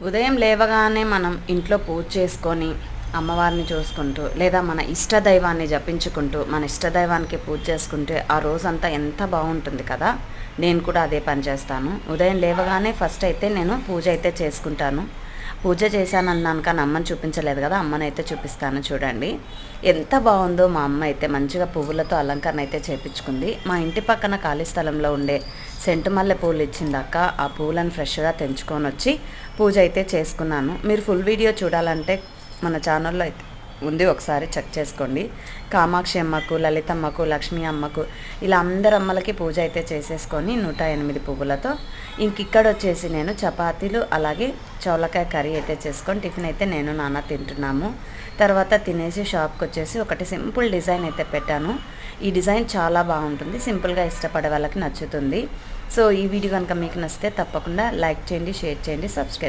ఉదయం లేవగానే మనం ఇంట్లో పూజ చేసుకొని అమ్మవారిని చూసుకుంటూ లేదా మన ఇష్టదైవాన్ని జపించుకుంటూ మన ఇష్టదైవానికి పూజ చేసుకుంటే ఆ రోజంతా ఎంత బాగుంటుంది కదా. నేను కూడా అదే పని చేస్తాను. ఉదయం లేవగానే ఫస్ట్ అయితే నేను పూజ అయితే చేసుకుంటాను. పూజ చేశాను అన్నాను కానీ అమ్మని చూపించలేదు కదా, అమ్మని అయితే చూపిస్తాను చూడండి. ఎంత బాగుందో మా అమ్మ అయితే మంచిగా పువ్వులతో అలంకరణ అయితే చేపించుకుంది. మా ఇంటి పక్కన ఖాళీ స్థలంలో ఉండే సెంటు మల్లె పూలు ఇచ్చిందాక ఆ పూలను ఫ్రెష్గా తెంచుకొని వచ్చి పూజ అయితే చేసుకున్నాను. మీరు ఫుల్ వీడియో చూడాలంటే మన ఛానల్లో అయితే ఉంది, ఒకసారి చెక్ చేసుకోండి. కామాక్షి అమ్మకు, లలితమ్మకు, లక్ష్మీ అమ్మకు ఇలా అందరు అమ్మలకి పూజ అయితే చేసేసుకొని 108 పువ్వులతో ఇక్కడ వచ్చేసి నేను చపాతీలు అలాగే చౌలకాయ కర్రీ అయితే చేసుకొని టిఫిన్ అయితే నేను నాన్న తింటున్నాము. తర్వాత తినేసి షాప్కి వచ్చేసి ఒకటి సింపుల్ డిజైన్ అయితే పెట్టాను. ఈ డిజైన్ చాలా బాగుంటుంది, సింపుల్గా ఇష్టపడే వాళ్ళకి నచ్చుతుంది. సో ఈ వీడియో కనుక మీకు నచ్చితే తప్పకుండా లైక్ చేయండి, షేర్ చేయండి, సబ్స్క్రైబ్